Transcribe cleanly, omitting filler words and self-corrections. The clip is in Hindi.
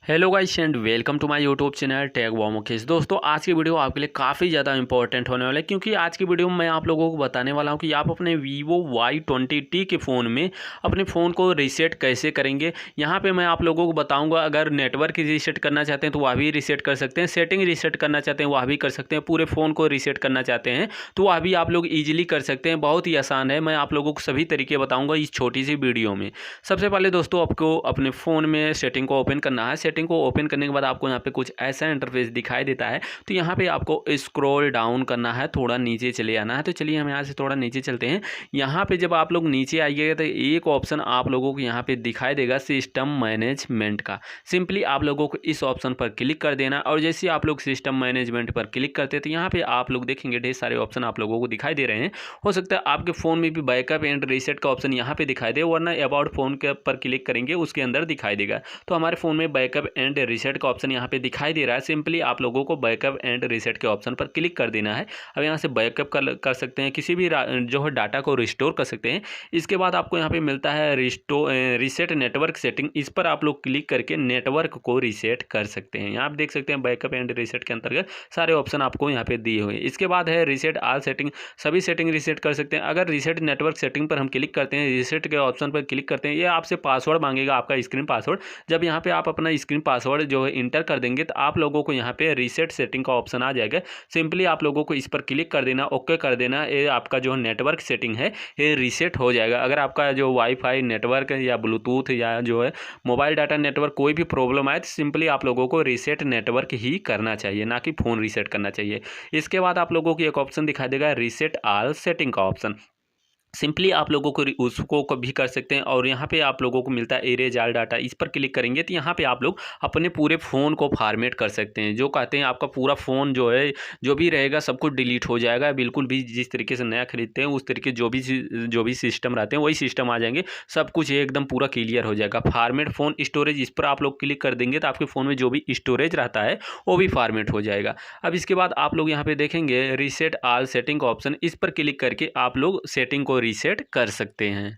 Hello guys and welcome to my YouTube channel tech वॉमोकेस। दोस्तों आज की वीडियो आपके लिए काफ़ी ज़्यादा इंपॉर्टेंट होने वाला है, क्योंकि आज की वीडियो में मैं आप लोगों को बताने वाला हूं कि आप अपने वीवो y20t के फ़ोन में अपने फ़ोन को रीसेट कैसे करेंगे। यहां पे मैं आप लोगों को बताऊंगा, अगर नेटवर्क रीसेट करना चाहते हैं तो वह भी रीसेट कर सकते हैं, सेटिंग रीसेट करना चाहते हैं वह भी कर सकते हैं, पूरे फ़ोन को रीसेट करना चाहते हैं तो वह भी आप लोग ईजिली कर सकते हैं। बहुत ही आसान है, मैं आप लोगों को सभी तरीके बताऊँगा इस छोटी सी वीडियो में। सबसे पहले दोस्तों आपको अपने फ़ोन में सेटिंग को ओपन करना है। सेटिंग को ओपन करने के बाद आपको यहाँ पे कुछ ऐसा इंटरफेस दिखाई देता है, तो यहाँ पे आपको स्क्रॉल डाउन करना है, थोड़ा नीचे चले आना है। तो चलिए हम यहाँ से थोड़ा नीचे चलते हैं। यहाँ पे जब आप लोग नीचे आइएगा तो एक ऑप्शन आप लोगों को यहाँ पे दिखाई देगा सिस्टम मैनेजमेंट का। सिंपली आप लोगों को इस ऑप्शन पर क्लिक कर देना, और जैसे आप लोग सिस्टम मैनेजमेंट पर क्लिक करते हैं तो यहाँ पे आप लोग देखेंगे ढेर सारे ऑप्शन आप लोगों को दिखाई दे रहे हैं। हो सकता है आपके फ़ोन में भी बैकअप एंड रीसेट का ऑप्शन यहाँ पे दिखाई दे, वरना अबाउट फ़ोन के पर क्लिक करेंगे उसके अंदर दिखाई देगा। तो हमारे फ़ोन में बैकअप एंड रीसेट का ऑप्शन यहाँ पे दिखाई दे रहा है। सिंपली आप लोगों को बैकअप एंड रीसेट के ऑप्शन पर क्लिक कर देना है। अब यहाँ से बैकअप कर सकते हैं, किसी भी जो है डाटा को रिस्टोर कर सकते हैं। इसके बाद आपको यहाँ पे मिलता है रीसेट नेटवर्क सेटिंग। इस पर आप लोग क्लिक करके नेटवर्क को रीसेट कर सकते हैं। यहाँ आप देख सकते हैं बैकअप एंड रीसेट के अंतर्गत सारे ऑप्शन आपको यहाँ पे दिए हुए हैं। इसके बाद है रीसेट ऑल सेटिंग, सभी सेटिंग रीसेट कर सकते हैं। अगर रीसेट नेटवर्क सेटिंग पर हम क्लिक करते हैं, रीसेट के ऑप्शन पर क्लिक करते हैं, ये आपसे पासवर्ड मांगेगा, आपका स्क्रीन पासवर्ड। जब यहाँ पे आप अपना स्क्रीन पासवर्ड जो है इंटर कर देंगे तो आप लोगों को यहाँ पे रीसेट सेटिंग का ऑप्शन आ जाएगा। सिंपली आप लोगों को इस पर क्लिक कर देना, ओके कर देना। ये आपका जो नेटवर्क सेटिंग है ये रीसेट हो जाएगा। अगर आपका जो वाईफाई नेटवर्क या ब्लूटूथ या जो है मोबाइल डाटा नेटवर्क कोई भी प्रॉब्लम आए तो सिंपली आप लोगों को रीसेट नेटवर्क ही करना चाहिए, ना कि फ़ोन रीसेट करना चाहिए। इसके बाद आप लोगों को एक ऑप्शन दिखाई देगा रीसेट ऑल सेटिंग का ऑप्शन। सिंपली आप लोगों को उसको कभी कर सकते हैं, और यहाँ पे आप लोगों को मिलता है एरेज ऑल डाटा। इस पर क्लिक करेंगे तो यहाँ पे आप लोग अपने पूरे फ़ोन को फॉर्मेट कर सकते हैं। जो कहते हैं आपका पूरा फ़ोन जो है जो भी रहेगा सब कुछ डिलीट हो जाएगा, बिल्कुल भी जिस तरीके से नया खरीदते हैं उस तरीके जो भी सिस्टम रहते हैं वही सिस्टम आ जाएंगे, सब कुछ एकदम पूरा क्लियर हो जाएगा। फॉर्मेट फ़ोन स्टोरेज, इस पर आप लोग क्लिक कर देंगे तो आपके फ़ोन में जो भी स्टोरेज रहता है वो भी फॉर्मेट हो जाएगा। अब इसके बाद आप लोग यहाँ पे देखेंगे रीसेट ऑल सेटिंग का ऑप्शन, इस पर क्लिक करके आप लोग सेटिंग को रीसेट कर सकते हैं।